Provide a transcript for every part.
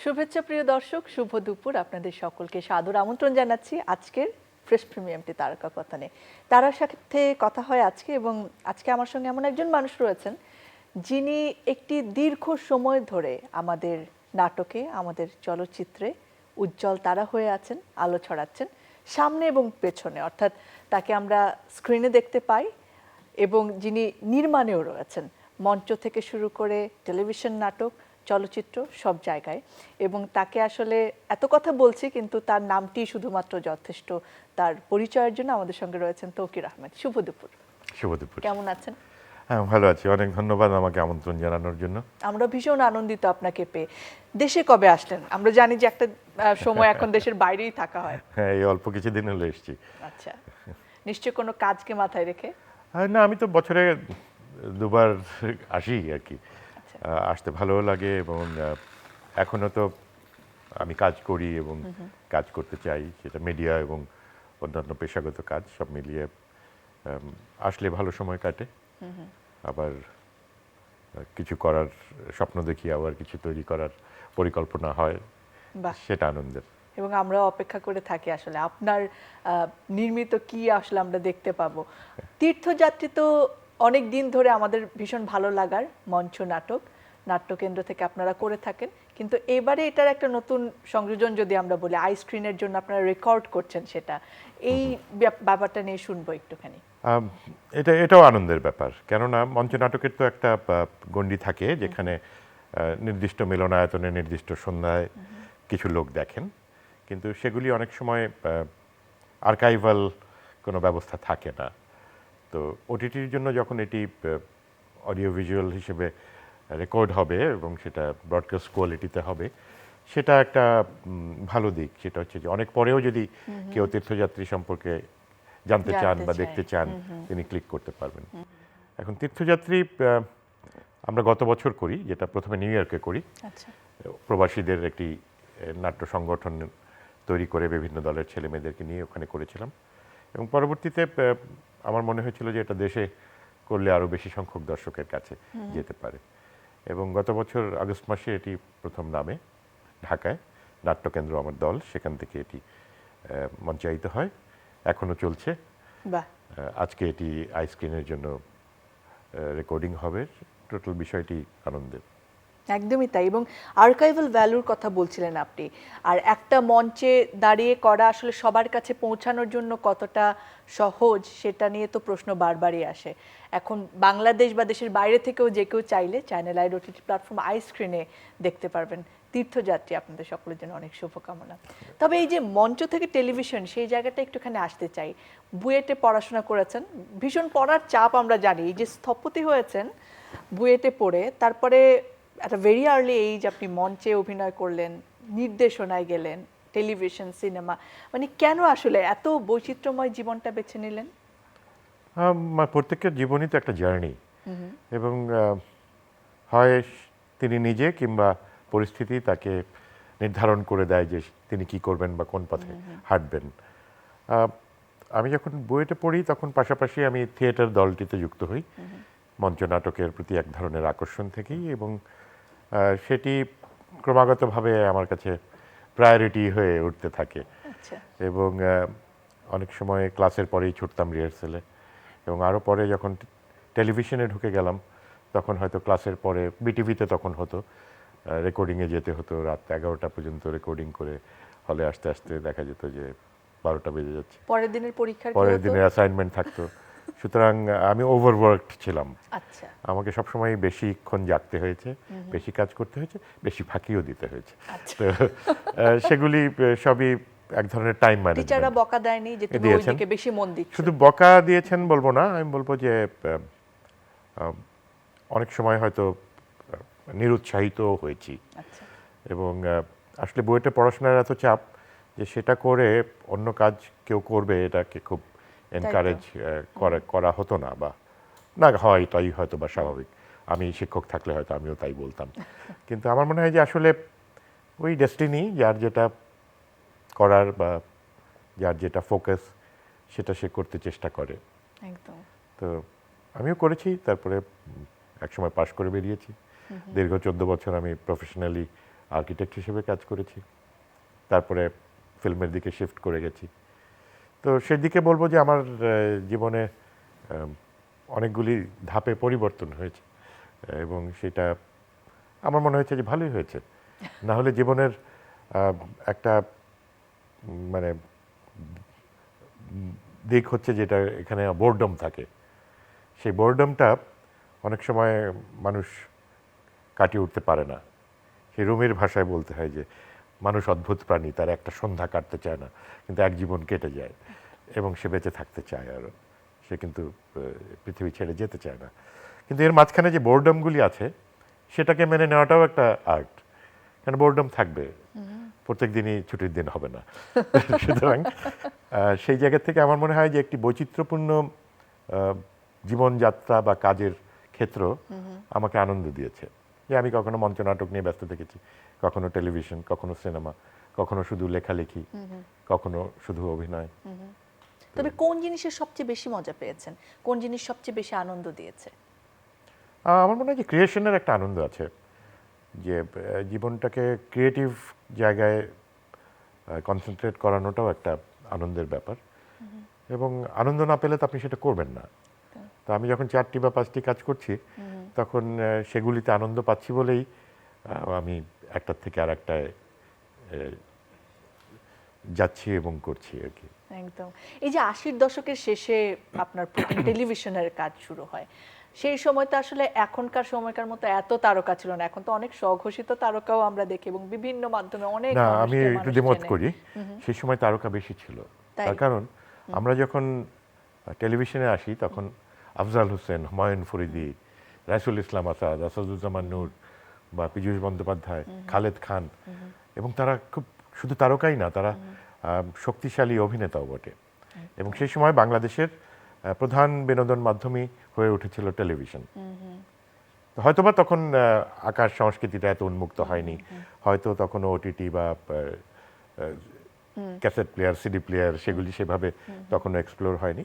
শুভেচ্ছা প্রিয় দর্শক, শুভ দুপুর। আপনাদের সকলকে সাদর আমন্ত্রণ জানাচ্ছি আজকের ফ্রেশ প্রিমিয়ামটি তারকা কথানে। তারার সাথে কথা হয় আজকে, এবং আজকে আমার সঙ্গে এমন একজন মানুষ রয়েছেন যিনি একটি দীর্ঘ সময় ধরে আমাদের নাটকে, আমাদের চলচ্চিত্রে উজ্জ্বল তারা হয়ে আছেন, আলো ছড়াচ্ছেন সামনে এবং পেছনে, অর্থাৎ তাকে আমরা স্ক্রিনে দেখতে পাই এবং যিনি নির্মাণেও রয়েছেন, মঞ্চ থেকে শুরু করে টেলিভিশন নাটক, চলচ্চিত্র সব জায়গায়। এবং তাকে আসলে এত কথা বলছি, কিন্তু তার নামটি শুধুমাত্র যথেষ্ট তার পরিচয়ের জন্য। আমাদের সঙ্গে রয়েছেন তৌকির আহমেদ। শুভ দুপুর। শুভ দুপুর। কেমন আছেন? হ্যাঁ, ভালো আছি। অনেক ধন্যবাদ আমাকে আমন্ত্রণ জানানোর জন্য। আমরা ভীষণ আনন্দিত আপনাকে পেয়ে। দেশে কবে আসলেন? আমরা জানি যে একটা সময় এখন দেশের বাইরেই থাকা হয়। হ্যাঁ, এই অল্প কিছুদিন হলো এসেছি। আচ্ছা, নিশ্চয় কোনো কাজকে মাথায় রেখে? না, আমি তো বছরে দুবার আসি আর কি। আসতে ভালোও লাগে, এবং এখনো তো আমি কাজ করি এবং কাজ করতে চাই, সেটা মিডিয়া এবং অন্যান্য পেশাগত কাজ সব মিলিয়ে আসলে ভালো সময় কাটে। আবার কিছু করার স্বপ্ন দেখি, আবার কিছু তৈরি করার পরিকল্পনা হয়, সেটা আনন্দের। এবং আমরা অপেক্ষা করে থাকি আসলে আপনার নির্মিত কি আসলে আমরা দেখতে পাবো। তীর্থযাত্রী তো অনেক দিন ধরে আমাদের ভীষণ ভালো লাগার মঞ্চ নাটক, নাট্যকেন্দ্র থেকে আপনারা করে থাকেন, কিন্তু এবারে এটার একটা নতুন সংযোজন যদি আমরা বলি, আই স্ক্রিনের জন্য আপনারা রেকর্ড করছেন, সেটা এই ব্যাপারটা নিয়ে শুনবো একটুখানি। এটাও আনন্দের ব্যাপার, কেননা মঞ্চ নাটকের তো একটা গণ্ডি থাকে যেখানে নির্দিষ্ট মিলনায়তনে নির্দিষ্ট সন্ধ্যায় কিছু লোক দেখেন, কিন্তু সেগুলি অনেক সময় আর্কাইভাল কোনো ব্যবস্থা থাকে না। তো ওটিটির জন্য যখন এটি অডিও ভিজুয়াল হিসেবে রেকর্ড হবে এবং সেটা ব্রডকাস্ট কোয়ালিটিতে হবে, সেটা একটা ভালো দিক। সেটা হচ্ছে যে অনেক পরেও যদি কেউ তীর্থযাত্রী সম্পর্কে জানতে চান বা দেখতে চান, তিনি ক্লিক করতে পারবেন। এখন তীর্থযাত্রী আমরা গত বছর করি, যেটা প্রথমে নিউ ইয়র্কে করি। প্রবাসীদের একটি নাট্য সংগঠন তৈরি করে বিভিন্ন দলের ছেলে মেয়েদেরকে নিয়ে ওখানে করেছিলাম, এবং পরবর্তীতে আমার মনে হয়েছিল যে এটা দেশে করলে আরও বেশি সংখ্যক দর্শকের কাছে যেতে পারে, এবং গত বছর আগস্ট মাসে এটি প্রথম নামে ঢাকায় নাট্যকেন্দ্র আমার দল, সেখান থেকে এটি মঞ্চায়িত হয়, এখনো চলছে। আজকে এটি আই স্ক্রিনের জন্য রেকর্ডিং হবে। টোটাল বিষয়টি আনন্দের। একদমই তাই। এবং আর্কাইভাল ভ্যালুর কথা বলছিলেন আপনি, আর একটা মঞ্চে দাঁড়িয়ে করা আসলে সবার কাছে পৌঁছানোর জন্য কতটা সহজ, সেটা নিয়ে তো প্রশ্ন বারবারই আসে। এখন বাংলাদেশ বা দেশের বাইরে থেকেও যে কেউ চাইলে channel I OTT platform I স্ক্রিনে দেখতে পারবেন। তীর্থযাত্রী আপনাদের সকলের জন্য অনেক শুভকামনা। তবে এই যে মঞ্চ থেকে টেলিভিশন, সেই জায়গাটা একটুখানি আসতে চাই। বুয়েটে পড়াশোনা করেছেন, ভীষণ পড়ার চাপ আমরা জানি। এই যে স্থপতি হয়েছেন বুয়েটে পড়ে, তারপরে একটা ভেরি আর্লি এইজ আপনি মঞ্চে অভিনয় করলেন, নির্দেশনায় গেলেন, টেলিভিশন, সিনেমা, মানে কেন আসলে এত বৈচিত্র্যময় জীবনটা বেছে নিলেন? প্রত্যেকের জীবনই তো একটা জার্নি, এবং হয় তিনি নিজে কিংবা পরিস্থিতি তাকে নির্ধারণ করে দেয় যে তিনি কি করবেন বা কোন পথে হাঁটবেন। আমি যখন বুয়েটে পড়ি তখন পাশাপাশি আমি থিয়েটার দলটিতে যুক্ত হই, মঞ্চ নাটকের প্রতি এক ধরনের আকর্ষণ থেকেই, এবং সেটি ক্রমাগতভাবে আমার কাছে প্রায়োরিটি হয়ে উঠতে থাকে। এবং অনেক সময় ক্লাসের পরেই ছুটতাম রিহার্সেলে, এবং আরও পরে যখন টেলিভিশনে ঢুকে গেলাম তখন হয়তো ক্লাসের পরে বিটিভিতে তখন হতো রেকর্ডিংয়ে যেতে হতো, রাত 11টা পর্যন্ত রেকর্ডিং করে হলে আসতে আসতে দেখা যেত যে 12টা বেজে যাচ্ছে, পরের দিনের পরীক্ষার পরের দিনের অ্যাসাইনমেন্ট থাকতো। সুতরাং আমি ওভারওয়ার্কড ছিলাম। আমাকে সবসময় বেশিক্ষণ জাগতে হয়েছে, বেশি কাজ করতে হয়েছে, বেশি ফাঁকিও দিতে হয়েছে। তো সেগুলি সবই এক ধরনের টাইম ম্যানেজমেন্ট। টিচাররা বকা দেয়নি যে তুমি ওইদিকে বেশি মন দিচ্ছ? শুধু বকা দিয়েছেন বলবো না, আমি বলবো যে অনেক সময় হয়তো নিরুৎসাহিত হয়েছি। এবং আসলে বুয়েটে পড়াশোনার এত চাপ যে সেটা করে অন্য কাজ কেউ করবে এটাকে খুব এনকারেজ করা হতো না, বা না হয় এটাই হয়তো বা স্বাভাবিক। আমি শিক্ষক থাকলে হয়তো আমিও তাই বলতাম। কিন্তু আমার মনে হয় যে আসলে ওই ডেস্টিনি, যার যেটা করার বা যার যেটা ফোকাস, সেটা সে করতে চেষ্টা করে। একদম। তো আমিও করেছি, তারপরে একসময় পাশ করে বেরিয়েছি। দীর্ঘ 14 বছর আমি প্রফেশনালি আর্কিটেক্ট হিসেবে কাজ করেছি, তারপরে ফিল্মের দিকে শিফট করে গেছি। তো সেদিকে বলবো যে আমার জীবনে অনেকগুলি ধাপে পরিবর্তন হয়েছে এবং সেটা আমার মনে হয়েছে যে ভালোই হয়েছে। না হলে জীবনের একটা মানে দিক হচ্ছে যেটা এখানে বোরডম থাকে, সেই বোরডমটা অনেক সময় মানুষ কাটিয়ে উঠতে পারে না। সেই রুমের ভাষায় বলতে হয় যে মানুষ অদ্ভুত প্রাণী, তার একটা সন্ধ্যা কাটতে চায় না, কিন্তু এক জীবন কেটে যায় এবং সে বেঁচে থাকতে চায়, আর সে কিন্তু পৃথিবী ছেড়ে যেতে চায় না। কিন্তু এর মাঝখানে যে বোরডমগুলি আছে সেটাকে মেনে নেওয়াটাও একটা আর্ট, কারণ বোরডম থাকবে, প্রত্যেক দিনই ছুটির দিন হবে না। সুতরাং সেই জায়গা থেকে আমার মনে হয় যে একটি বৈচিত্র্যপূর্ণ জীবনযাত্রা বা কাজের ক্ষেত্র আমাকে আনন্দ দিয়েছে। যে আমি কখনো মঞ্চনাটক নিয়ে ব্যস্ত থেকেছি, কখনো টেলিভিশন, কখনো সিনেমা, কখনো শুধু লেখালেখি, কখনো শুধু অভিনয়। তবে কোন জিনিসের সবচেয়ে বেশি মজা পেয়েছেন, কোন জিনিস সবচেয়ে বেশি আনন্দ দিয়েছে? আমার মনে হয় যে ক্রিয়েশনের একটা আনন্দ আছে, যে জীবনটাকে ক্রিয়েটিভ জায়গায় কনসেন্ট্রেট করানোটাও একটা আনন্দের ব্যাপার, এবং আনন্দ না পেলে তো আপনি সেটা করবেন না। তো আমি যখন 4টি বা 5টি কাজ করছি তখন সেগুলিতে আনন্দ পাচ্ছি বলেই আমি একটার থেকে আর একটায় যাচ্ছি এবং করছি আর কি। একদম। এই যে 80-র দশকের শেষে আপনার প্রথম টেলিভিশনের কাজ শুরু হয়, সেই সময় তো আসলে এখনকার সময়কার মতো এত তারকা ছিল না। এখন তো অনেক স্বঘোষিত তারকাও আমরা দেখি এবং বিভিন্ন মাধ্যমে অনেক না, আমি মানুষকে একটু মানুষ দ্বিমত চেনে। করি। সেই সময় তারকা বেশি ছিল। তাই? তার কারণ আমরা যখন টেলিভিশনে আসি তখন আফজাল হোসেন, হুমায়ুন ফরিদি, রাইসুল ইসলাম আসাদ, আসাদুজ্জামান নূর বা পীযূষ বন্দ্যোপাধ্যায়, খালেদ খান, এবং তারা খুব শুধু তারকাই না, তারা শক্তিশালী অভিনেতাও বটে। এবং সেই সময় বাংলাদেশের প্রধান বিনোদন মাধ্যমই হয়ে উঠেছিল টেলিভিশন। হয়তোবা তখন আকার সংস্কৃতিটা এত উন্মুক্ত হয়নি, হয়তো তখন ওটিটি বা ক্যাসেট প্লেয়ার, সিডি প্লেয়ার সেগুলি সেভাবে তখন এক্সপ্লোর হয়নি।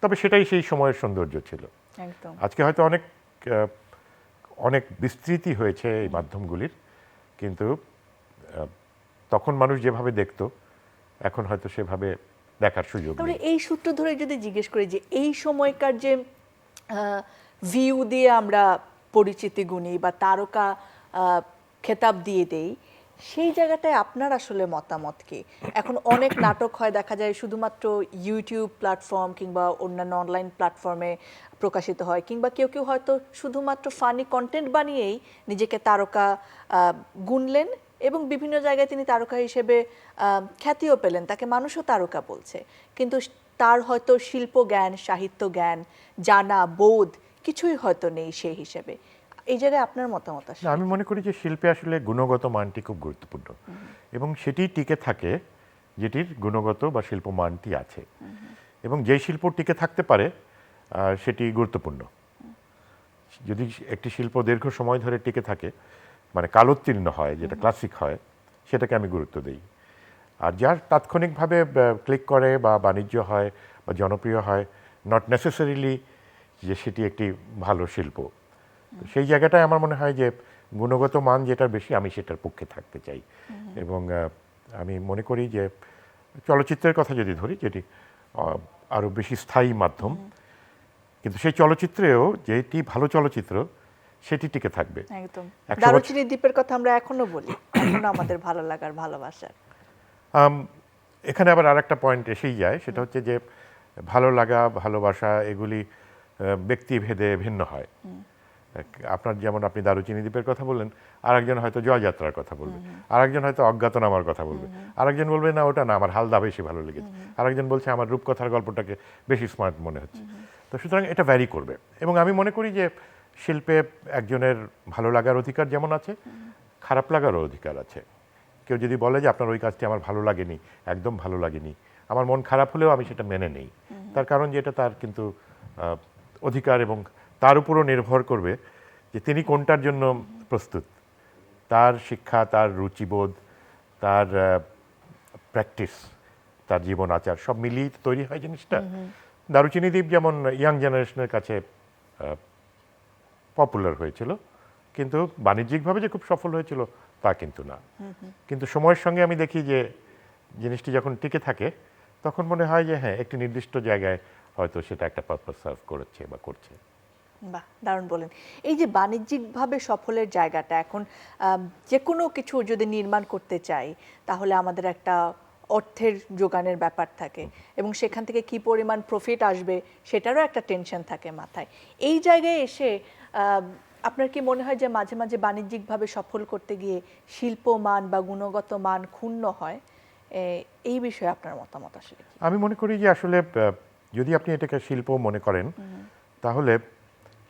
তবে সেটাই সেই সময়ের সৌন্দর্য ছিল। একদম। আজকে হয়তো অনেক বিস্তৃতি হয়েছে এই মাধ্যমগুলির, কিন্তু তখন মানুষ যেভাবে দেখতো এখন হয়তো সেভাবে দেখার সুযোগ তাহলে নেই। এই সূত্র ধরে যদি জিজ্ঞেস করি যে এই সময়কার যে ভিউ দিয়ে আমরা পরিচিতি গুনি বা তারকা খেতাব দিয়ে দেই, সেই জায়গাটায় আপনার আসলে মতামত কি? এখন অনেক নাটক হয়, দেখা যায় শুধুমাত্র ইউটিউব প্ল্যাটফর্ম কিংবা অন্যান্য অনলাইন প্ল্যাটফর্মে প্রকাশিত হয়, কিংবা কেউ কেউ হয়তো শুধুমাত্র ফানি কন্টেন্ট বানিয়েই নিজেকে তারকা গুনলেন এবং বিভিন্ন জায়গায় তিনি তারকা হিসেবে খ্যাতিও পেলেন, তাকে মানুষও তারকা বলছে, কিন্তু তার হয়তো শিল্প জ্ঞান, সাহিত্য জ্ঞান, জানা বোধ কিছুই হয়তো নেই সেই হিসেবে। এই জায়গায় আপনার মতামত না, আসলে? আমি মনে করি যে শিল্পে আসলে গুণগত মানটি খুব গুরুত্বপূর্ণ, এবং সেটি টিকে থাকে যেটির গুণগত বা শিল্প মানটি আছে, এবং যেই শিল্প টিকে থাকতে পারে সেটি গুরুত্বপূর্ণ। যদি একটি শিল্প দীর্ঘ সময় ধরে টিকে থাকে, মানে কালোত্তীর্ণ হয়, যেটা ক্লাসিক হয়, সেটাকে আমি গুরুত্ব দিই। আর যার তাৎক্ষণিকভাবে ক্লিক করে বা বাণিজ্য হয় বা জনপ্রিয় হয়, নট নেসেসারিলি যে সেটি একটি ভালো শিল্প। তো সেই জায়গাটায় আমার মনে হয় যে গুণগত মান যেটার বেশি, আমি সেটার পক্ষে থাকতে চাই। এবং আমি মনে করি যে চলচ্চিত্রের কথা যদি ধরি, যেটি আরও বেশি স্থায়ী মাধ্যম, কিন্তু সেই চলচ্চিত্রেও যেটি ভালো চলচ্চিত্র সেটি টিকে থাকবে। একদম। 100 বছর। দারুচিনি দ্বীপের কথা আমরা এখনো বলি, এখনো আমাদের ভালো লাগার, ভালোবাসার। এখানে আবার আরেকটা পয়েন্ট এসেই যায়, সেটা হচ্ছে যে ভালো লাগা, ভালোবাসা এগুলি ব্যক্তিভেদে ভিন্ন হয়। আপনার যেমন আপনি দারুচিনি দ্বীপের কথা বললেন, আরেকজন হয়তো জয়যাত্রার কথা বলবে, আরেকজন হয়তো অজ্ঞাতনামার কথা বলবে, আরেকজন বলবে না ওটা না, আমার হালদা বেশি ভালো লেগেছে, আরেকজন বলছে আমার রূপকথার গল্পটাকে বেশি স্মার্ট মনে হচ্ছে। তো সুতরাং এটা ভ্যারি করবে, এবং আমি মনে করি যে শিল্পে একজনের ভালো লাগার অধিকার যেমন আছে, খারাপ লাগারও অধিকার আছে। কেউ যদি বলে যে আপনার ওই কাজটি আমার ভালো লাগেনি, একদম ভালো লাগেনি, আমার মন খারাপ হলেও আমি সেটা মেনে নেই। তার কারণ যে এটা তার কিন্তু অধিকার, এবং তার উপরও নির্ভর করবে যে তিনি কোনটার জন্য প্রস্তুত। তার শিক্ষা, তার রুচিবোধ, তার প্র্যাকটিস, তার জীবন আচার সব মিলিয়ে তৈরি হয় জিনিসটা। দারুচিনি দ্বীপ যেমন ইয়াং জেনারেশনের কাছে পপুলার হয়েছিল, কিন্তু বাণিজ্যিকভাবে যে খুব সফল হয়েছিল তা কিন্তু না। কিন্তু সময়ের সঙ্গে আমি দেখি যে জিনিসটি যখন টিকে থাকে তখন মনে হয় যে হ্যাঁ একটি নির্দিষ্ট জায়গায় হয়তো সেটা একটা পারপাস সার্ভ করেছে বা করছে। বাহ, দারুণ বলেন। এই যে বাণিজ্যিকভাবে সফলের জায়গাটা এখন যে কোনো কিছু যদি নির্মাণ করতে চাই তাহলে আমাদের একটা অর্থের যোগানের ব্যাপার থাকে এবং সেখান থেকে কি পরিমাণ প্রফিট আসবে সেটারও একটা টেনশন থাকে মাথায়। এই জায়গায় এসে আপনার কি মনে হয় যে মাঝে মাঝে বাণিজ্যিকভাবে সফল করতে গিয়ে শিল্পমান বা গুণগত মান ক্ষুণ্ণ হয়? এই বিষয়ে আপনার মতামত আসলে কি? আমি মনে করি যে আসলে যদি আপনি এটাকে শিল্প মনে করেন তাহলে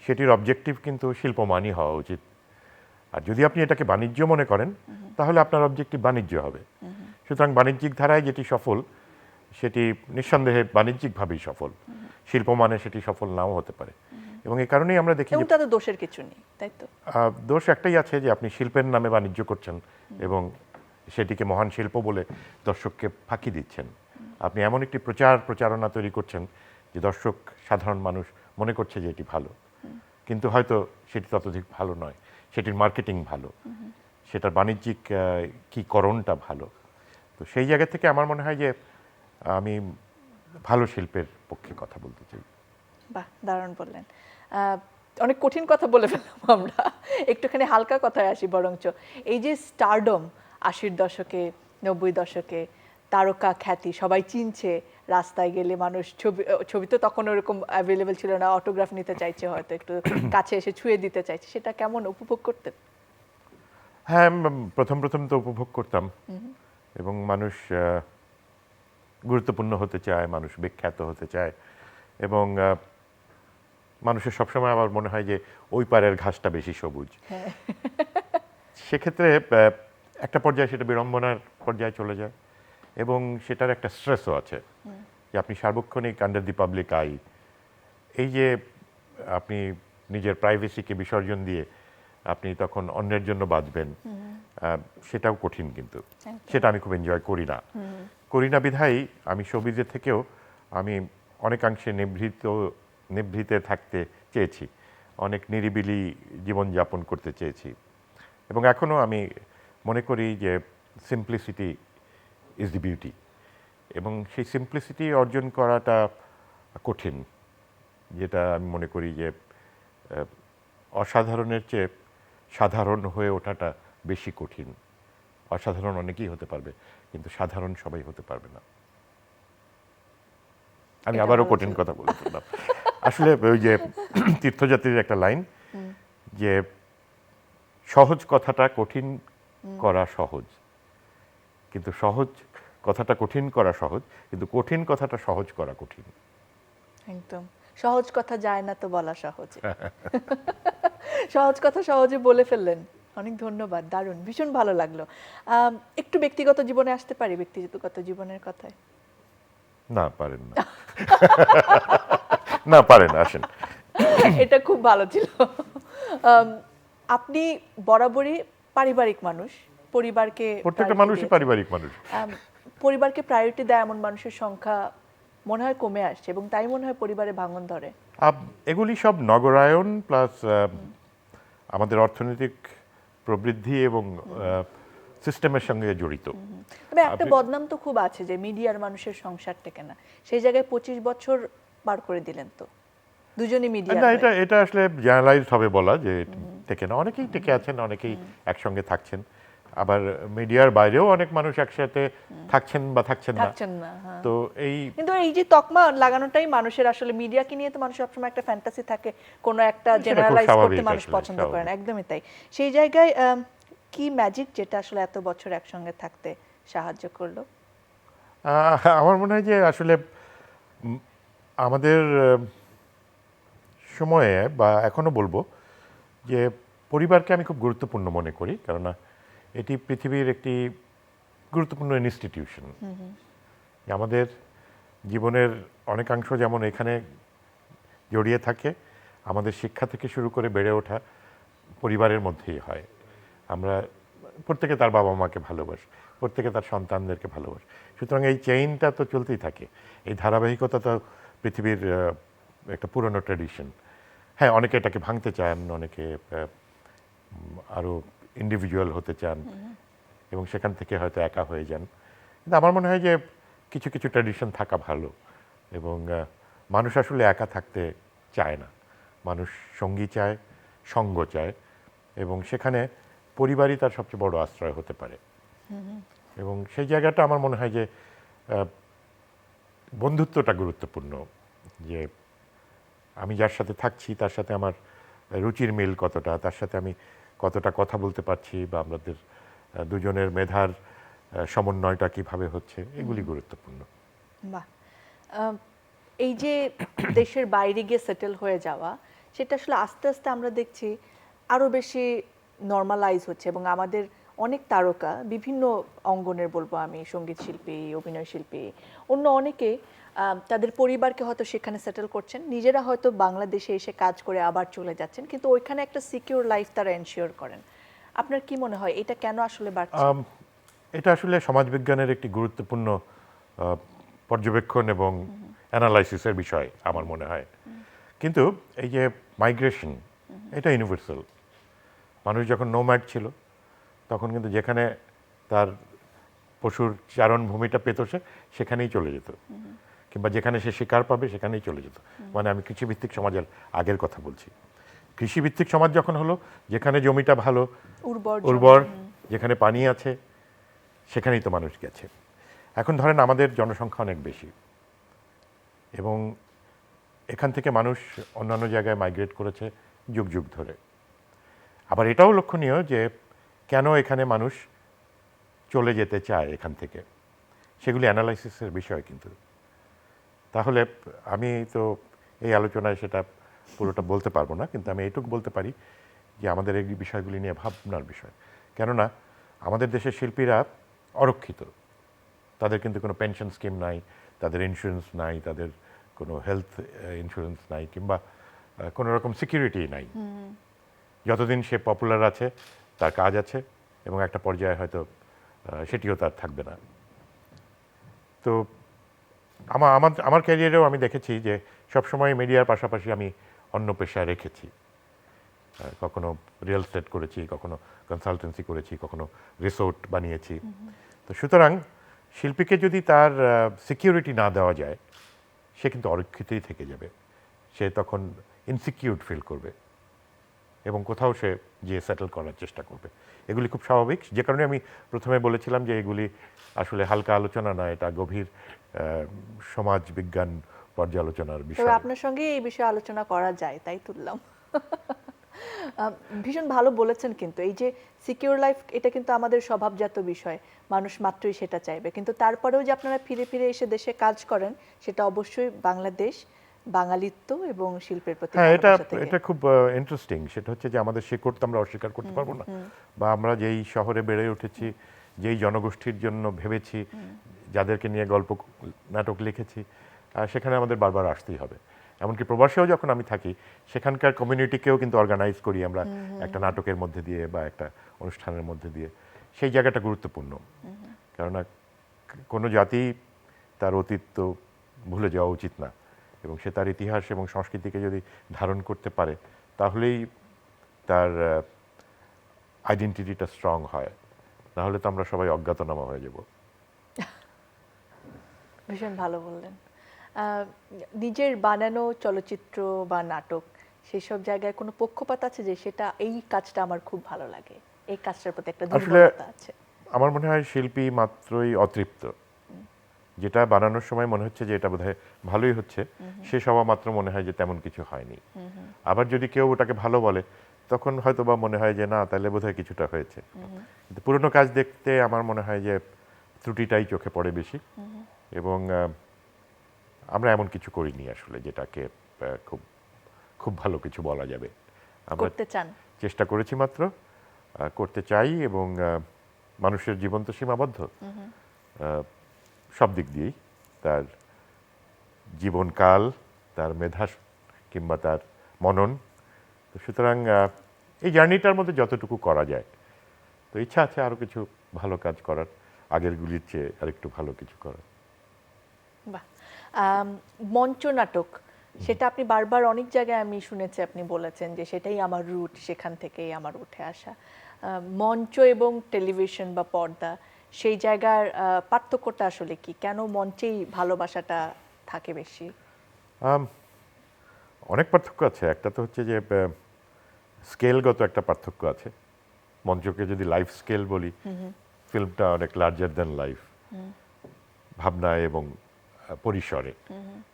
সেটির অবজেক্টিভ কিন্তু শিল্পমানই হওয়া উচিত। আর যদি আপনি এটাকে বাণিজ্য মনে করেন তাহলে আপনার অবজেক্টিভ বাণিজ্য হবে। সুতরাং বাণিজ্যিক ধারায় যেটি সফল সেটি নিঃসন্দেহে বাণিজ্যিকভাবেই সফল, শিল্পমানে সেটি সফল নাও হতে পারে। এবং এই কারণেই আমরা দেখি এবং যে তাতে দোষের কিছু নেই, তাই তো? দোষ একটাই আছে যে আপনি শিল্পের নামে বাণিজ্য করছেন এবং সেটিকে মহান শিল্প বলে দর্শককে ফাঁকি দিচ্ছেন। আপনি এমন একটি প্রচারণা তৈরি করছেন যে দর্শক সাধারণ মানুষ মনে করছে যে এটি ভালো, কিন্তু হয়তো সেটি ততোধিক ভালো নয়। সেটির মার্কেটিং ভালো, সেটার বাণিজ্যিক কি করণটা ভালো। তো সেই জায়গা থেকে আমার মনে হয় যে আমি ভালো শিল্পের পক্ষে কথা বলতে চাই। বাহ, দারুণ বললেন। অনেক কঠিন কথা বলে ফেললাম আমরা, একটুখানি হালকা কথায় আসি বরঞ্চ। এই যে স্টারডম ৮০-র দশকে ৯০ দশকে তারকা খ্যাতি, সবাই চিনছে, রাস্তায় গেলে মানুষ ছবি তো তখন ওরকম অ্যাভেলেবেল ছিল না, অটোগ্রাফ নিতে চাইছে, হয়তো একটু কাছে এসে ছুঁয়ে দিতে চাইছে, সেটা কেমন উপভোগ করতেন? হ্যাঁ, প্রথম প্রথম তো উপভোগ করতাম এবং মানুষ গুরুত্বপূর্ণ হতে চায়, মানুষ বিখ্যাত হতে চায় এবং মানুষের সবসময় আমার মনে হয় যে ওই পারের ঘাসটা বেশি সবুজ। সেক্ষেত্রে একটা পর্যায়ে সেটা বিড়ম্বনার পর্যায়ে চলে যায় এবং সেটার একটা স্ট্রেসও আছে যে আপনি সার্বক্ষণিক আন্ডার দি পাবলিক আই, এই যে আপনি নিজের প্রাইভেসিকে বিসর্জন দিয়ে আপনি তখন অন্যের জন্য বাঁচবেন, সেটাও কঠিন। কিন্তু সেটা আমি খুব এনজয় করি না বিধায় আমি শোবিজের থেকেও আমি অনেকাংশে নিভৃতে থাকতে চেয়েছি, অনেক নিরিবিলি জীবনযাপন করতে চেয়েছি এবং এখনও আমি মনে করি যে সিম্পলিসিটি ইজ দি বিউটি এবং সেই সিম্পলিসিটি অর্জন করাটা কঠিন, যেটা আমি মনে করি যে অসাধারণের চেয়ে সাধারণ হয়ে ওঠাটা বেশি কঠিন। অসাধারণ অনেকেই হতে পারবে কিন্তু সাধারণ সবাই হতে পারবে না। আমি আবারও কঠিন কথা বলে ফেললাম। আসলে ওই যে তীর্থযাত্রীর একটা লাইন যে সহজ কথাটা কঠিন করা সহজ, কিন্তু সহজ কথাটা কঠিন করা সহজ, কিন্তু কঠিন কথাটা সহজ করা কঠিন। একদম সহজ কথা যায় না তো বলা সহজে। সহজ কথা সহজে বলে ফেললেন, অনেক ধন্যবাদ, দারুণ, ভীষণ ভালো লাগলো। একটু ব্যক্তিগত জীবনে আসতে পারি, ব্যক্তিগত জীবনের কথায়? না পারেন না। না পারেন, আসেন। এটা খুব ভালো ছিল। আপনি বরাবরই পারিবারিক মানুষ, পরিবারকে, প্রত্যেকটা মানুষই পারিবারিক মানুষ। পরিবারকে প্রায়োরিটি দেয় এমন মানুষের সংখ্যা মনে হয় কমে আসছে এবং তাই মনে হয় পরিবারে ভাঙন ধরে। এগুলি সব নগরায়ন প্লাস আমাদের অর্থনৈতিক প্রবৃদ্ধি এবং সিস্টেমের সঙ্গে জড়িত। তবে একটা বদনাম তো খুব আছে যে মিডিয়ার মানুষের সংসার টেকে না, সেই জায়গায় 25 বছর পার করে দিলেন তো দুজনই মিডিয়া। না, এটা আসলে জেনারেলাইজড হবে বলা যে টেকে না। অনেকেই টেকে আছেন, অনেকেই একসঙ্গে থাকছেন, আবার মিডিয়ার বাইরেও অনেক মানুষ একসাথে থাকছেন বা থাকছেন না। তো কিন্তু এই যে তকমা লাগানোটাই মানুষের, আসলে মিডিয়াকে নিয়ে তো মানুষের সবসময় একটা ফ্যান্টাসি থাকে, কোনো একটা জেনারেলাইজ করতে মানুষ পছন্দ করে না, একদমই তাই। সেই জায়গায় কি ম্যাজিক যেটা আসলে এত বছর একসঙ্গে থাকতে সাহায্য করলো? আমার মনে হয় যে আসলে আমাদের সময়ে বা এখনো বলবো যে পরিবারকে আমি খুব গুরুত্বপূর্ণ মনে করি, কেননা এটি পৃথিবীর একটি গুরুত্বপূর্ণ ইনস্টিটিউশন। আমাদের জীবনের অনেকাংশ যেমন এখানে জড়িয়ে থাকে, আমাদের শিক্ষা থেকে শুরু করে বেড়ে ওঠা পরিবারের মধ্যেই হয়। আমরা প্রত্যেকে তার বাবা মাকে ভালোবাসি, প্রত্যেকে তার সন্তানদেরকে ভালোবাসি। সুতরাং এই চেইনটা তো চলতেই থাকে, এই ধারাবাহিকতা তো পৃথিবীর একটা পুরনো ট্র্যাডিশন। হ্যাঁ, অনেকে এটাকে ভাঙতে চান, অনেকে আরও ইন্ডিভিজুয়াল হতে চান এবং সেখান থেকে হয়তো একা হয়ে যান। কিন্তু আমার মনে হয় যে কিছু কিছু ট্র্যাডিশন থাকা ভালো এবং মানুষ আসলে একা থাকতে চায় না, মানুষ সঙ্গী চায়, সঙ্গ চায় এবং সেখানে পরিবারই তার সবচেয়ে বড় আশ্রয় হতে পারে। এবং সেই জায়গাটা আমার মনে হয় যে বন্ধুত্বটা গুরুত্বপূর্ণ, যে আমি যার সাথে থাকছি তার সাথে আমার রুচির মিল কতটা, তার সাথে আমি কতটা কথা বলতে পারছি, বা আমাদের দুজনের মেধার সমন্বয়টা কিভাবে হচ্ছে, এগুলি গুরুত্বপূর্ণ। বাহ। এই যে দেশের বাইরে গিয়ে সেটেল হয়ে যাওয়া, সেটা আসলে আস্তে আস্তে আমরা দেখছি আরো বেশি নর্মালাইজ হচ্ছে এবং আমাদের অনেক তারকা বিভিন্ন অঙ্গনের, বলবো আমি, সঙ্গীত শিল্পী, অভিনয় শিল্পী, অন্য অনেকে তাদের পরিবারকে হয়তো সেখানে সেটেল করছেন, নিজেরা হয়তো বাংলাদেশে এসে কাজ করে আবার চলে যাচ্ছেন, কিন্তু ওইখানে একটা সিকিউর লাইফ তারা এনশিওর করেন। আপনার কি মনে হয় এটা কেন আসলে বাড়ছে? এটা আসলে সমাজবিজ্ঞানের একটি গুরুত্বপূর্ণ পর্যবেক্ষণ এবং অ্যানালাইসিসের বিষয় আমার মনে হয়। কিন্তু এই যে মাইগ্রেশন, এটা ইউনিভার্সাল। মানুষ যখন নোম্যাড ছিল তখন কিন্তু যেখানে তার পশুর চারণভূমিটা পেত সে সেখানেই চলে যেত, কিংবা যেখানে সে শিকার পাবে সেখানেই চলে যেত। মানে আমি কৃষিভিত্তিক সমাজের আগের কথা বলছি। কৃষিভিত্তিক সমাজ যখন হলো, যেখানে জমিটা ভালো উর্বর, যেখানে পানি আছে, সেখানেই তো মানুষ গেছে। এখন ধরেন আমাদের জনসংখ্যা অনেক বেশি এবং এখান থেকে মানুষ অন্যান্য জায়গায় মাইগ্রেট করেছে যুগ যুগ ধরে। আবার এটাও লক্ষণীয় যে কেন এখানে মানুষ চলে যেতে চায় এখান থেকে, সেগুলি অ্যানালাইসিসের বিষয়। কিন্তু তাহলে আমি তো এই আলোচনায় সেটা পুরোটা বলতে পারবো না, কিন্তু আমি এইটুকু বলতে পারি যে আমাদের এই বিষয়গুলি নিয়ে ভাবনার বিষয়। কেননা আমাদের দেশের শিল্পীরা অরক্ষিত, তাদের কিন্তু কোনো পেনশন স্কিম নাই, তাদের ইন্স্যুরেন্স নাই, তাদের কোনো হেলথ ইন্স্যুরেন্স নাই, কিংবা কোনো রকম সিকিউরিটি নাই। যতদিন সে পপুলার আছে তার কাজ আছে এবং একটা পর্যায়ে হয়তো সেটিও তার থাকবে না। তো আমার ক্যারিয়ারেও আমি দেখেছি যে সবসময় মিডিয়ার পাশাপাশি আমি অন্য পেশা রেখেছি। কখনো রিয়েল এস্টেট করেছি, কখনো কনসালটেন্সি করেছি, কখনো রিসোর্ট বানিয়েছি। তো সুতরাং শিল্পীকে যদি তার সিকিউরিটি না দেওয়া যায়, সে কিন্তু অরক্ষিতই থেকে যাবে। সে তখন ইনসিকিউর ফিল করবে এবং কোথাও সে গিয়ে সেটেল করার চেষ্টা করবে। এগুলি খুব স্বাভাবিক, যে কারণে আমি প্রথমে বলেছিলাম যে এগুলি আসলে হালকা আলোচনা না, এটা গভীর সমাজ বিজ্ঞান পর্যালোচনার বিষয়। তবে আপনার সঙ্গে এই বিষয়ে আলোচনা করা যায়, তাই তুললাম। ভীষণ ভালো বলেছেন। কিন্তু এই যে সিকিউর লাইফ, এটা কিন্তু আমাদের স্বভাবজাত বিষয়, মানুষ মাত্রই সেটা চাইবে। কিন্তু তারপরেও যে আপনারা ফিরে ফিরে এসে দেশে কাজ করেন, সেটা অবশ্যই বাংলাদেশ, বাঙালিত্ব এবং শিল্পের প্রতি ভালোবাসা থেকে। এটা খুব ইন্টারেস্টিং। সেটা হচ্ছে যে আমাদের শেকড় তো আমরা অস্বীকার করতে পারবো না, বা আমরা যেই শহরে বেড়ে উঠেছি, যেই জনগোষ্ঠীর জন্য ভেবেছি, যাদেরকে নিয়ে গল্প নাটক লিখেছি, সেখানে আমাদের বারবার আসতেই হবে। এমনকি প্রবাসেও যখন আমি থাকি, সেখানকার কমিউনিটিকেও কিন্তু অর্গানাইজ করি আমরা একটা নাটকের মধ্যে দিয়ে বা একটা অনুষ্ঠানের মধ্যে দিয়ে। সেই জায়গাটা গুরুত্বপূর্ণ, কেননা কোনো জাতি তার অতীত তো ভুলে যাওয়া উচিত না, এবং সে তার ইতিহাস এবং সংস্কৃতিকে যদি ধারণ করতে পারে, তাহলেই তার আইডেন্টিটিটা স্ট্রং হয়। না হলে তো আমরা সবাই অজ্ঞাতনামা হয়ে যাব। ভীষণ ভালো বললেন। নিজের বানানো চলচ্চিত্র বা নাটক, সেসব জায়গায় কোনো পক্ষপাত আছে যে সেটা, এই কাজটা আমার খুব ভালো লাগে, এই কাজটার প্রতি একটা দুর্বলতা আছে? আমার মনে হয় শিল্পী মাত্রই অতৃপ্ত। যেটা বানানোর সময় মনে হচ্ছে যে এটা বোধহয় ভালোই হচ্ছে, শেষ হওয়া মাত্র মনে হয় যে তেমন কিছু হয়নি। আবার যদি কেউ ওটাকে ভালো বলে, তখন হয়তো বা মনে হয় যে না, তাহলে বোধহয় কিছুটা হয়েছে। কিন্তু পুরনো কাজ দেখতে আমার মনে হয় যে ত্রুটিটাই চোখে পড়ে বেশি, এবং আমরা এমন কিছু করিনি আসলে যেটাকে খুব খুব ভালো কিছু বলা যাবে। আমরা করতে চান, চেষ্টা করেছি মাত্র, করতে চাই, এবং মানুষের জীবন তো সীমাবদ্ধ সব দিক দিয়েই, তার জীবনকাল, তার মেধা কিংবা তার মনন। তো সুতরাং এই জার্নিটার মধ্যে যতটুকু করা যায়, তো ইচ্ছা আছে আরও কিছু ভালো কাজ করার, আগেরগুলির চেয়ে আরেকটু ভালো কিছু করার। বাহ। মঞ্চ নাটক সেটা আপনি বারবার অনেক জায়গায় আমি শুনেছি আপনি বলেছেন যে সেটাই আমার রুট, সেখান থেকেই আমার উঠে আসা। মঞ্চ এবং টেলিভিশন বা পর্দা, সেই জায়গার পার্থক্যটা আসলে কি? কেন মঞ্চেই ভালোবাসাটা থাকে বেশি? আম, অনেক পার্থক্য আছে। একটা তো হচ্ছে যে স্কেলগত একটা পার্থক্য আছে। মঞ্চকে যদি লাইফ স্কেল বলি, ফিল্মটা অনেক লার্জার দ্যান লাইফ ভাবনায় এবং পরিসরে,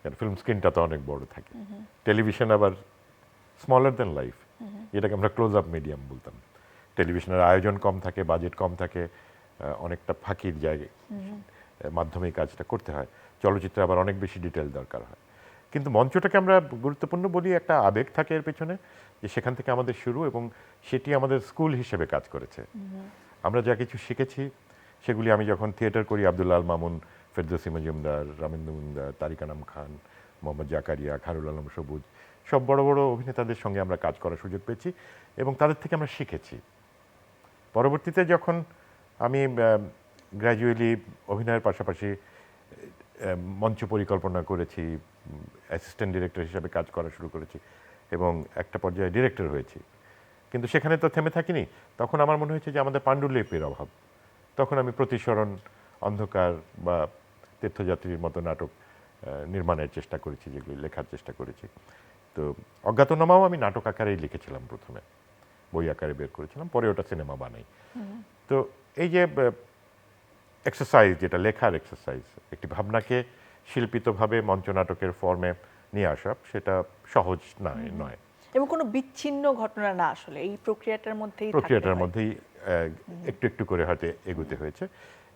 কারণ ফিল্ম স্ক্রিনটা তো অনেক বড় থাকে। টেলিভিশন আবার স্মলার দ্যান লাইফ, যেটাকে আমরা ক্লোজ আপ মিডিয়াম বলতাম। টেলিভিশনের আয়োজন কম থাকে, বাজেট কম থাকে, অনেকটা ফাঁকির জায়গায় মাধ্যমে এই কাজটা করতে হয়। চলচ্চিত্রে আবার অনেক বেশি ডিটেল দরকার হয়। কিন্তু মঞ্চটাকে আমরা গুরুত্বপূর্ণ বলি, একটা আবেগ থাকে এর পেছনে, যে সেখান থেকে আমাদের শুরু এবং সেটি আমাদের স্কুল হিসেবে কাজ করেছে। আমরা যা কিছু শিখেছি সেগুলি, আমি যখন থিয়েটার করি, আব্দুল্লাহ আল মামুন, ফেরদৌসী মজুমদার, রামেন্দু মুন্দার, তারিক আনাম খান, মোহাম্মদ জাকারিয়া, খায়রুল আলম সবুজ, সব বড় বড় অভিনেতাদের সঙ্গে আমরা কাজ করার সুযোগ পেয়েছি এবং তাদের থেকে আমরা শিখেছি। পরবর্তীতে যখন আমি গ্র্যাজুয়ালি অভিনয়ের পাশাপাশি মঞ্চ পরিকল্পনা করেছি, অ্যাসিস্ট্যান্ট ডিরেক্টর হিসাবে কাজ করা শুরু করেছি এবং একটা পর্যায়ে ডিরেক্টর হয়েছি, কিন্তু সেখানে তো থেমে থাকিনি। তখন আমার মনে হয়েছে যে আমাদের পাণ্ডুলিপির অভাব। তখন আমি প্রতিসরণ, অন্ধকার বা তীর্থযাত্রীর মতো নাটক নির্মাণের চেষ্টা করেছি, যেগুলি লেখার চেষ্টা করেছি। তো অজ্ঞাতনামাও আমি নাটক আকারেই লিখেছিলাম, প্রথমে বই আকারে বের করেছিলাম, পরে ওটা সিনেমা বানাই। তো এই যে এক্সারসাইজ, যেটা লেখার এক্সারসাইজ, একটি ভাবনাকে শিল্পিতভাবে মঞ্চ নাটকের ফর্মে নিয়ে আসা, সেটা সহজ নয়। এবং কোনো বিচ্ছিন্ন ঘটনা না, আসলে এই প্রক্রিয়াটার মধ্যেই প্রক্রিয়াটার মধ্যেই একটু একটু করে হয়তো এগোতে হয়েছে।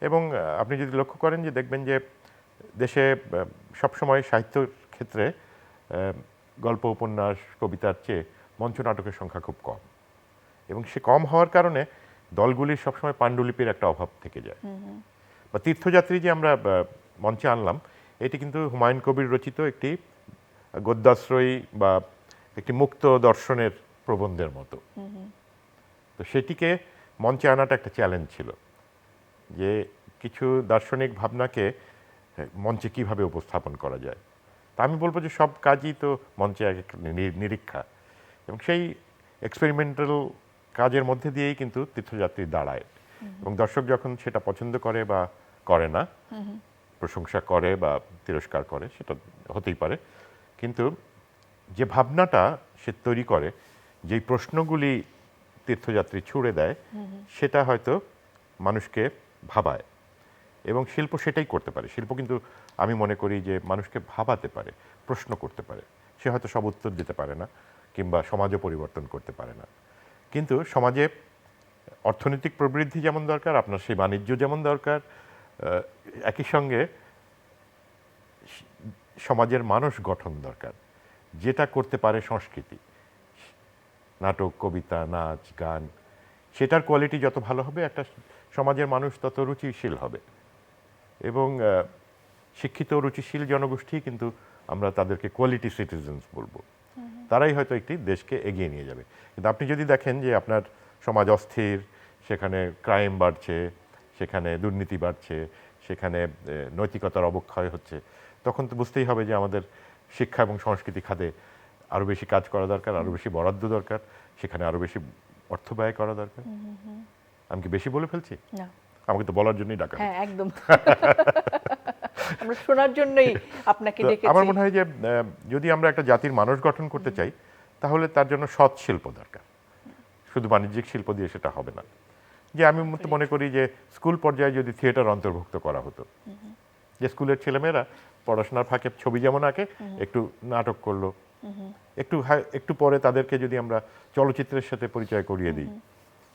এবং আপনি যদি লক্ষ্য করেন, যে দেখবেন যে দেশে সবসময় সাহিত্যের ক্ষেত্রে গল্প, উপন্যাস, কবিতার চেয়ে মঞ্চ নাটকের সংখ্যা খুব কম, এবং সে কম হওয়ার কারণে দলগুলির সবসময় পাণ্ডুলিপির একটা অভাব থেকে যায়। বা তীর্থযাত্রী যে আমরা মঞ্চে আনলাম, এটি কিন্তু হুমায়ুন কবির রচিত একটি গদ্যাশ্রয়ী বা একটি মুক্ত দর্শনের প্রবন্ধের মতো। তো সেটিকে মঞ্চে আনাটা একটা চ্যালেঞ্জ ছিল, যে কিছু দার্শনিক ভাবনাকে মঞ্চে কিভাবে উপস্থাপন করা যায়। তা আমি বলবো যে সব কাজই তো মঞ্চে এক একটা নিরীক্ষা, এবং সেই এক্সপেরিমেন্টাল কাজের মধ্যে দিয়েই কিন্তু তীর্থযাত্রী দাঁড়ায়। এবং দর্শক যখন সেটা পছন্দ করে বা করে না, প্রশংসা করে বা তিরস্কার করে, সেটা হতেই পারে, কিন্তু যে ভাবনাটা সে তৈরি করে, যেই প্রশ্নগুলি তীর্থযাত্রী ছুড়ে দেয়, সেটা হয়তো মানুষকে ভাবায়। এবং শিল্প সেটাই করতে পারে। শিল্প কিন্তু আমি মনে করি যে মানুষকে ভাবাতে পারে, প্রশ্ন করতে পারে। সে হয়তো সব উত্তর দিতে পারে না, কিংবা সমাজও পরিবর্তন করতে পারে না, কিন্তু সমাজে অর্থনৈতিক প্রবৃদ্ধি যেমন দরকার, আপনার সেই বাণিজ্য যেমন দরকার, একই সঙ্গে সমাজের মানুষ গঠন দরকার, যেটা করতে পারে সংস্কৃতি, নাটক, কবিতা, নাচ, গান। সেটার কোয়ালিটি যত ভালো হবে, একটা সমাজের মানুষ তত রুচিশীল হবে। এবং শিক্ষিত রুচিশীল জনগোষ্ঠী কিন্তু আমরা তাদেরকে কোয়ালিটি সিটিজেন্স বলবো। তারাই হয়তো একটি দেশকে এগিয়ে নিয়ে যাবে। কিন্তু আপনি যদি দেখেন যে আপনার সমাজ অস্থির, সেখানে ক্রাইম বাড়ছে, সেখানে দুর্নীতি বাড়ছে, সেখানে নৈতিকতার অবক্ষয় হচ্ছে, তখন তো বুঝতেই হবে যে আমাদের শিক্ষা এবং সংস্কৃতি খাতে আরও বেশি কাজ করা দরকার, আরও বেশি বরাদ্দ দরকার, সেখানে আরও বেশি অর্থ ব্যয় করা দরকার। আমি কি বেশি বলে ফেলছি? না, আমাকে তো বলার জন্যই ডাকা। হ্যাঁ, একদম। আমরা শোনার জন্যই আপনাকে ডেকেছি। আমার মনে হয় যে যদি আমরা একটা জাতির মানুষ গঠন করতে চাই, তাহলে তার জন্য সৎ শিল্প দরকার। শুধু বাণিজ্যিক শিল্প দিয়ে সেটা হবে না। যে আমি মনে করি যে স্কুল পর্যায়ে যদি থিয়েটার অন্তর্ভুক্ত করা হতো, যে স্কুলের ছেলেমেয়েরা পড়াশোনার ফাঁকে ছবি যেমন আঁকে, একটু নাটক করলো, একটু পরে তাদেরকে যদি আমরা চলচ্চিত্রের সাথে পরিচয় করিয়ে দিই,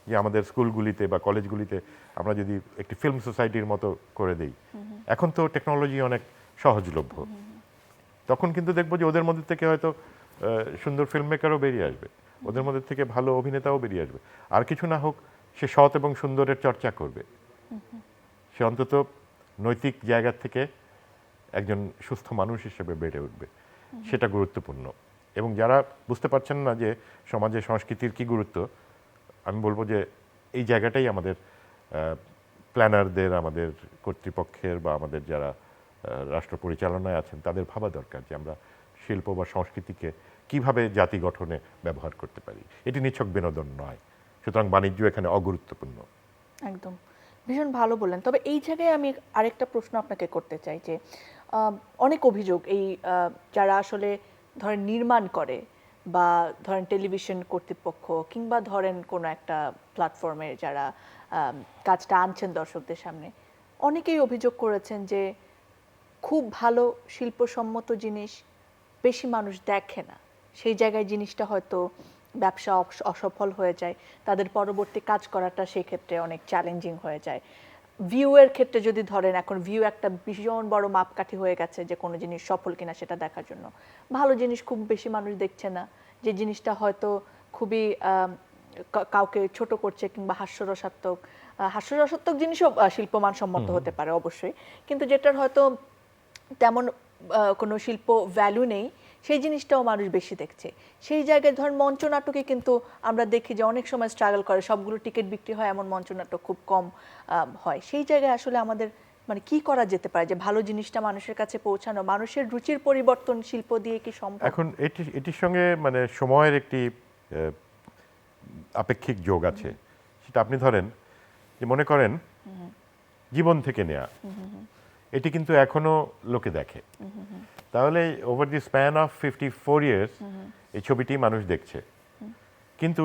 যে আমাদের স্কুলগুলিতে বা কলেজগুলিতে আমরা যদি একটি ফিল্ম সোসাইটির মতো করে দিই। এখন তো টেকনোলজি অনেক সহজলভ্য, তখন কিন্তু দেখবো যে ওদের মধ্যে থেকে হয়তো সুন্দর ফিল্ম মেকারও বেরিয়ে আসবে, ওদের মধ্যে থেকে ভালো অভিনেতাও বেরিয়ে আসবে। আর কিছু না হোক, সে সৎ এবং সুন্দরের চর্চা করবে, সে অন্তত নৈতিক জায়গা থেকে একজন সুস্থ মানুষ হিসেবে বেড়ে উঠবে। সেটা গুরুত্বপূর্ণ। এবং যারা বুঝতে পারছেন না যে সমাজে সংস্কৃতির কি গুরুত্ব, আমি বলবো যে এই জায়গাটাই আমাদের প্ল্যানারদের, আমাদের কর্তৃপক্ষের বা আমাদের যারা রাষ্ট্র পরিচালনায় আছেন, তাদের ভাবা দরকার যে আমরা শিল্প বা সংস্কৃতিকে কিভাবে জাতি গঠনে ব্যবহার করতে পারি। এটি নিছক বিনোদন নয়, সুতরাং বাণিজ্য এখানে অগুরুত্বপূর্ণ। একদম, ভীষণ ভালো বললেন। তবে এই জায়গায় আমি আরেকটা প্রশ্ন আপনাকে করতে চাই যে অনেক অভিযোগ এই যারা আসলে ধরেন নির্মাণ করে বা ধরেন টেলিভিশন কর্তৃপক্ষ কিংবা ধরেন কোনো একটা প্ল্যাটফর্মে যারা কাজটা আনছেন দর্শকদের সামনে, অনেকেই অভিযোগ করেছেন যে খুব ভালো শিল্পসম্মত জিনিস বেশি মানুষ দেখে না, সেই জায়গায় জিনিসটা হয়তো ব্যবসা অসফল হয়ে যায়, তাদের পরবর্তী কাজ করাটা সেক্ষেত্রে অনেক চ্যালেঞ্জিং হয়ে যায়। ভিউয়ের ক্ষেত্রে যদি ধরেন, এখন ভিউ একটা ভীষণ বড় মাপকাঠি হয়ে গেছে যে কোনো জিনিস সফল কিনা সেটা দেখার জন্য। ভালো জিনিস খুব বেশি মানুষ দেখছে না, যে জিনিসটা হয়তো খুবই কাউকে ছোট করছে কিংবা হাস্যরসাত্মক জিনিসও শিল্পমানসম্মত হতে পারে অবশ্যই, কিন্তু যেটার হয়তো তেমন কোনো শিল্প ভ্যালু নেই সেই জিনিসটাও মানুষ বেশি দেখছে। সেই জায়গায় ধর মঞ্চ নাটকে কিন্তু আমরা দেখি যে অনেক সময় স্ট্রাগল করে, সবগুলো টিকিট বিক্রি হয় এমন মঞ্চ নাটক খুব কম হয়। সেই জায়গায় আসলে আমাদের মানে কি করা যেতে পারে যে ভালো জিনিসটা মানুষের কাছে পৌঁছানো, মানুষের রুচির পরিবর্তন শিল্প দিয়ে কি সম্ভব? এখন এটির সঙ্গে মানে সময়ের একটি আপেক্ষিক যোগ আছে। সেটা আপনি ধরেন যে মনে করেন জীবন থেকে নেয়া, এটি কিন্তু এখনো লোকে দেখে। তাহলে over the span of 54 years এই ছবিটি মানুষ দেখছে, কিন্তু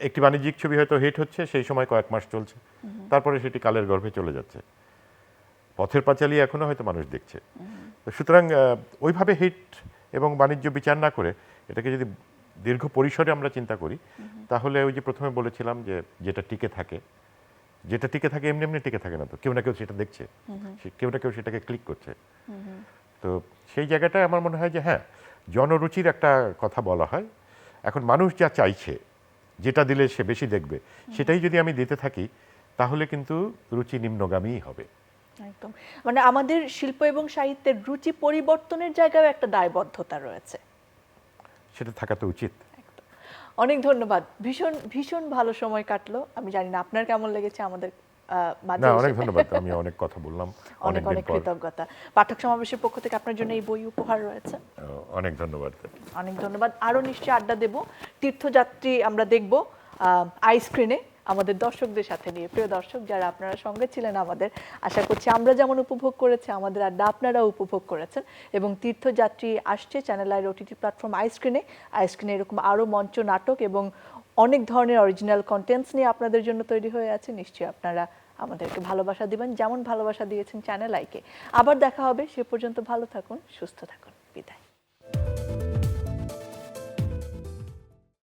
একটি বাণিজ্যিক ছবি হয়তো হিট হচ্ছে, সেই সময় কয়েক মাস চলছে, তারপরে সেটি কালের গর্ভে চলে যাচ্ছে। পথের পাঁচালী এখনো হয়তো মানুষ দেখছে। তো সুতরাং ওইভাবে হিট এবং বাণিজ্য বিচার না করে এটাকে যদি দীর্ঘ পরিসরে আমরা চিন্তা করি, তাহলে ওই যে প্রথমে বলেছিলাম যে যেটা টিকে থাকে এমনি এমনি টিকে থাকে না, তো কেউ না কেউ সেটা দেখছে, কেউ না কেউ সেটাকে ক্লিক করছে। তো সেই জায়গাটায় আমার মনে হয় যে হ্যাঁ, জনরুচির একটা কথা বলা হয়। এখন মানুষ যা চাইছে, যেটা দিলে সে বেশি দেখবে, সেটাই যদি আমি দিতে থাকি তাহলে কিন্তু রুচি নিম্নগামী হবে। একদম, মানে আমাদের শিল্প এবং সাহিত্যের রুচি পরিবর্তনের জায়গায় একটা দায়বদ্ধতা রয়েছে, সেটা থাকা তো উচিত। অনেক ধন্যবাদ, ভীষণ ভীষণ ভালো সময় কাটলো। আমি জানি না আপনার কেমন লেগেছে আমাদের মাঝে না, এসে। অনেক ধন্যবাদ, আমি অনেক কথা বললাম। অনেক অনেক কৃতজ্ঞতা। পাঠক সমাবেশের পক্ষ থেকে আপনার জন্য এই বই উপহার রয়েছে। অনেক ধন্যবাদ। অনেক ধন্যবাদ। আরো নিশ্চয়ই আড্ডা দেব, তীর্থযাত্রী আমরা দেখব আই স্ক্রিনে আমাদের দর্শকদের সাথে নিয়ে। প্রিয় দর্শক যারা আপনারা সঙ্গে ছিলেন আমাদের, আশা করছি আমরা যেমন উপভোগ করেছি আমাদের আড্ডা আপনারাও উপভোগ করেছেন। এবং তীর্থযাত্রী আসছে চ্যানেল আইর ওটিটি প্ল্যাটফর্ম আই স্ক্রিনে এরকম আরও মঞ্চ নাটক এবং অনেক ধরনের অরিজিনাল কন্টেন্টস নিয়ে আপনাদের জন্য তৈরি হয়ে আছে। নিশ্চয়ই আপনারা আমাদেরকে ভালোবাসা দিবেন যেমন ভালোবাসা দিয়েছেন চ্যানেল আইকে। আবার দেখা হবে, সে পর্যন্ত ভালো থাকুন, সুস্থ থাকুন, বিদায়।